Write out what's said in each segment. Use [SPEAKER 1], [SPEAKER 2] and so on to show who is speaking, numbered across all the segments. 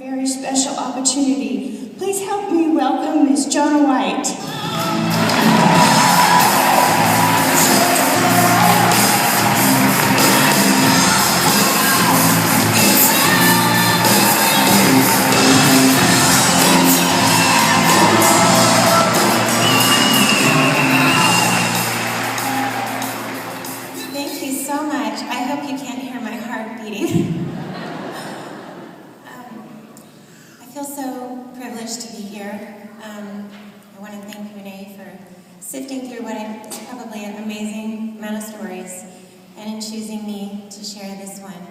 [SPEAKER 1] very special opportunity. Please help me welcome Ms. Gianna White.
[SPEAKER 2] Thank you so much. I hope you can't hear my heart beating. I feel so privileged to be here. I want to thank Renee for sifting through what is probably an amazing amount of stories and in choosing me to share this one.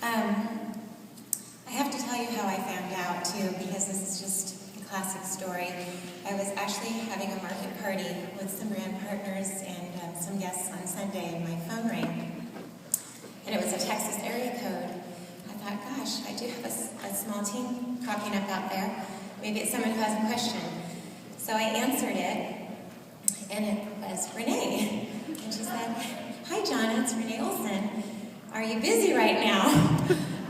[SPEAKER 2] I have to tell you how I found out too, because this is just a classic story. I was actually having a market party with some brand partners and some guests on Sunday, and my phone rang. And it was a Texas area code. I thought, gosh, I do have a small team cropping up out there. Maybe it's someone who has a question. So I answered it, and it was Renee. And she said, "Hi, Gianna, it's Renee Olson. Are you busy right now?"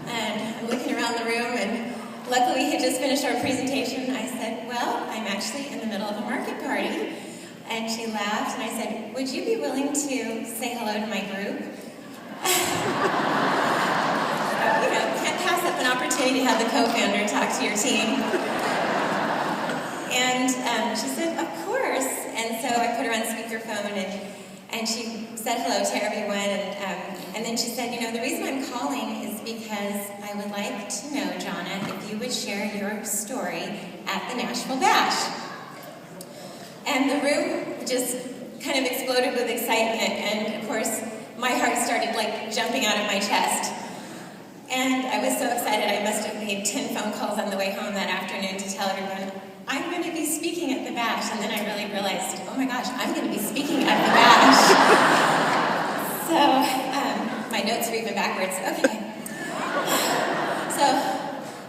[SPEAKER 2] And I'm looking around the room, and luckily we had just finished our presentation. I said, "Well, I'm actually in the middle of a market party." And she laughed, and I said, "Would you be willing to say hello to my group?" Can't pass up an opportunity to have the co-founder talk to your team. And she said, "Of course." And so I put her on speakerphone, and she said hello to everyone. And then she said, "The reason I'm calling is because I would like to know, Gianna, if you would share your story at the Nashville Bash." And the room just kind of exploded with excitement, and of course, my heart started jumping out of my chest. And I was so excited, I must have made 10 phone calls on the way home that afternoon to tell everyone, I'm going to be speaking at the Bash. And then I really realized, oh my gosh, I'm going to be speaking at the Bash. So, my notes are even backwards. Okay. So,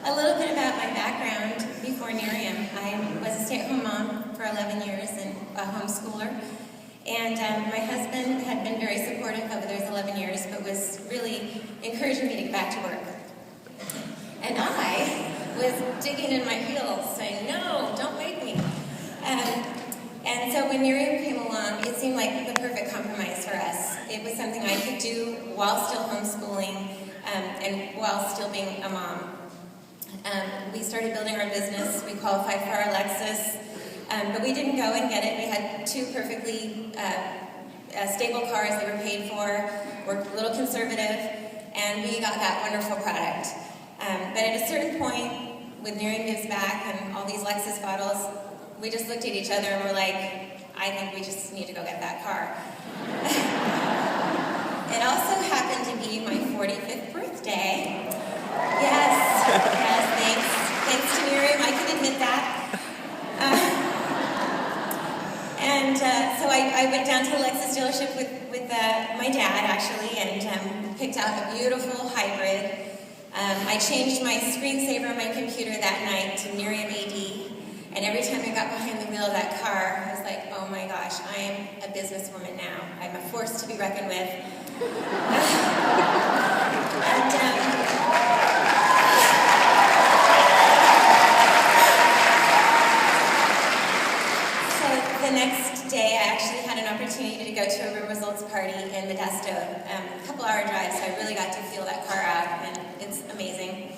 [SPEAKER 2] a little bit about my background before Nerium. I was a stay-at-home mom for 11 years and a homeschooler. And my husband had been very supportive over those 11 years, but was really encouraging me to get back to work. And I was digging in my heels, saying, no, don't make me. And so when Nerium came along, it seemed like the perfect compromise for us. It was something I could do while still homeschooling and while still being a mom. We started building our business. We qualified for our Lexus. But we didn't go and get it. We had two perfectly stable cars that were paid for. We're a little conservative, and we got that wonderful product. But at a certain point, with Nerium Gives Back and all these Lexus bottles, we just looked at each other and were like, I think we just need to go get that car. It also happened to be my 45th birthday. Yes, thanks to Nerium, I can admit that. And so I went down to the Lexus dealership with my dad, actually, and picked out a beautiful hybrid. I changed my screensaver on my computer that night to Nerium AD, and every time I got behind the wheel of that car, I was like, oh my gosh, I am a businesswoman now. I'm a force to be reckoned with. The next day, I actually had an opportunity to go to a room results party in Modesto, a couple-hour drive, so I really got to feel that car out, and it's amazing.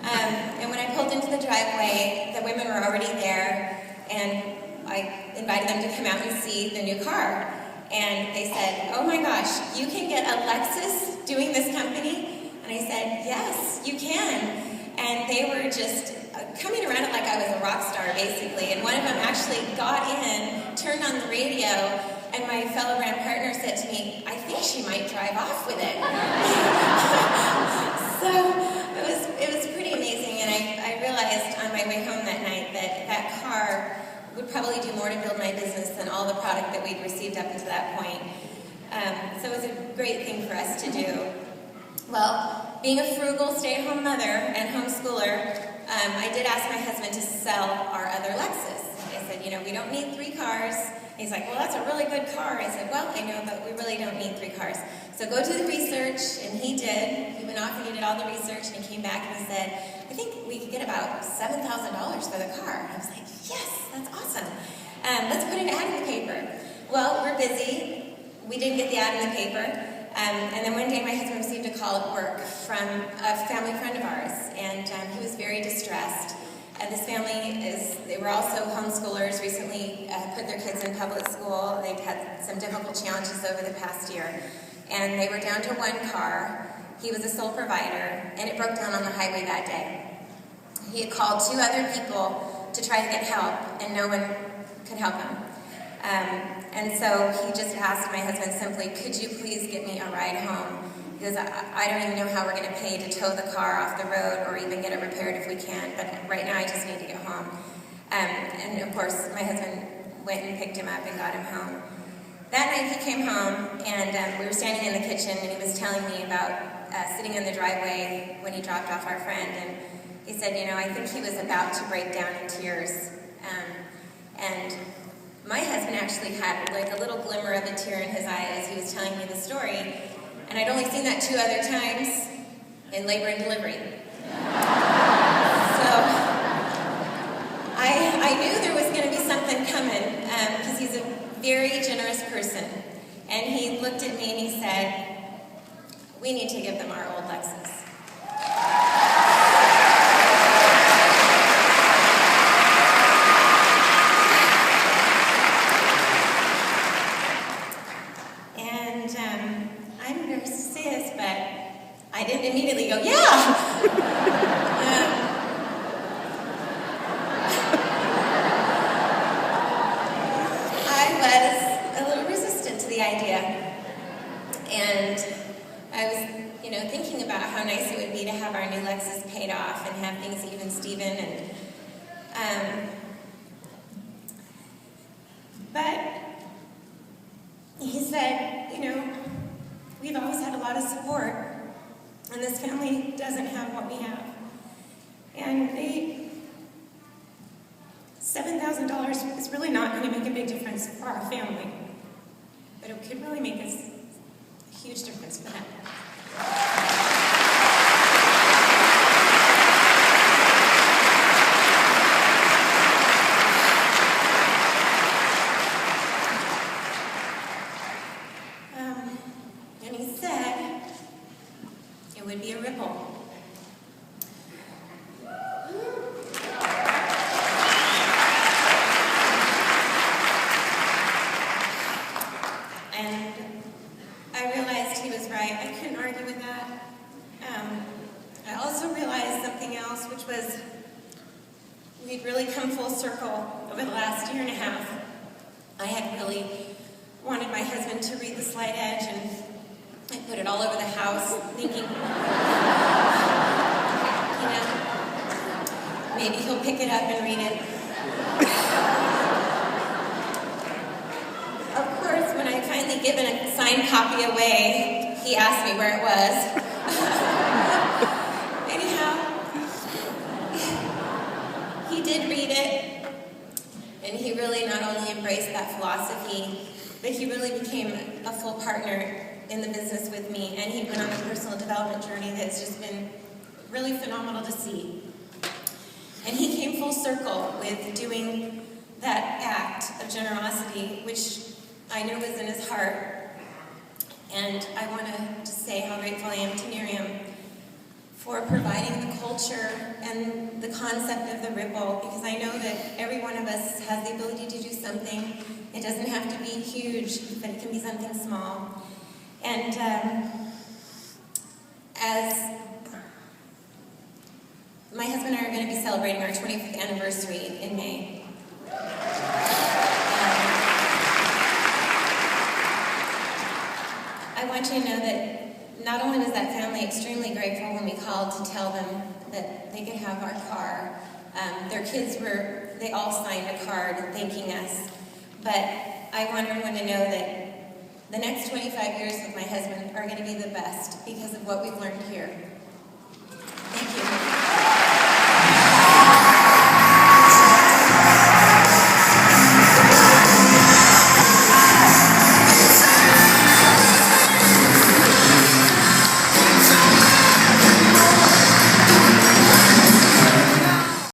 [SPEAKER 2] And when I pulled into the driveway, the women were already there, and I invited them to come out and see the new car. And they said, oh my gosh, you can get a Lexus doing this company? And I said, yes, you can. And they were just coming around it like I was a rock star, basically. And one of them actually got in, turned on the radio, and my fellow brand partner said to me, I think she might drive off with it. So it was pretty amazing, and I realized on my way home that night that car would probably do more to build my business than all the product that we'd received up until that point. So it was a great thing for us to do. Well, being a frugal stay-at-home mother and homeschooler, I did ask my husband to sell our other Lexus. I said, we don't need 3 cars. He's like, well, that's a really good car. I said, well, I know, but we really don't need 3 cars. So go do the research, and he did. He went off and he did all the research, and he came back and he said, I think we could get about $7,000 for the car. I was like, yes, that's awesome. Let's put an ad in the paper. Well, we're busy. We didn't get the ad in the paper. And then one day my husband received a call at work from a family friend of ours, and he was very distressed. This family they were also homeschoolers, recently put their kids in public school. They've had some difficult challenges over the past year. And they were down to 1 car. He was a sole provider, and it broke down on the highway that day. He had called 2 other people to try to get help, and no one could help him. And so he just asked my husband simply, could you please get me a ride home? Because I don't even know how we're going to pay to tow the car off the road or even get it repaired if we can, but right now I just need to get home. And of course, my husband went and picked him up and got him home. That night he came home, and we were standing in the kitchen, and he was telling me about sitting in the driveway when he dropped off our friend, and he said, I think he was about to break down in tears. And my husband actually had like a little glimmer of a tear in his eye as he was telling me the story. And I'd only seen that 2 other times in labor and delivery. So I knew there was going to be something coming because he's a very generous person. And he looked at me and he said, we need to give them our old Lexus. I'm embarrassed to say this, but I didn't immediately go, yeah! I was a little resistant to the idea. And I was, thinking about how nice it would be to have our new Lexus paid off and have things even Steven. But he said, we've always had a lot of support, and this family doesn't have what we have. And $7,000 is really not going to make a big difference for our family, but it could really make us a huge difference for them. And he said it would be a ripple. And I realized he was right. I couldn't argue with that. I also realized something else, which was we'd really come full circle over the last 1.5 years. I had really wanted my husband to read The Slight Edge, and I put it all over the house, thinking, maybe he'll pick it up and read it. Of course, when I finally given a signed copy away, he asked me where it was. Anyhow, he did read it, and he really not only embraced that philosophy, but he really became a full partner in the business with me, and he went on a personal development journey that's just been really phenomenal to see. And he came full circle with doing that act of generosity, which I know was in his heart. And I want to say how grateful I am to Nerium for providing the culture and the concept of the ripple, because I know that every one of us has the ability to do something. It doesn't have to be huge, but it can be something small. And as my husband and I are going to be celebrating our 25th anniversary in May. I want you to know that not only was that family extremely grateful when we called to tell them that they could have our car, their kids they all signed a card thanking us, but I want everyone to know that the next 25 years with my husband are going to be the best because of what we've learned here.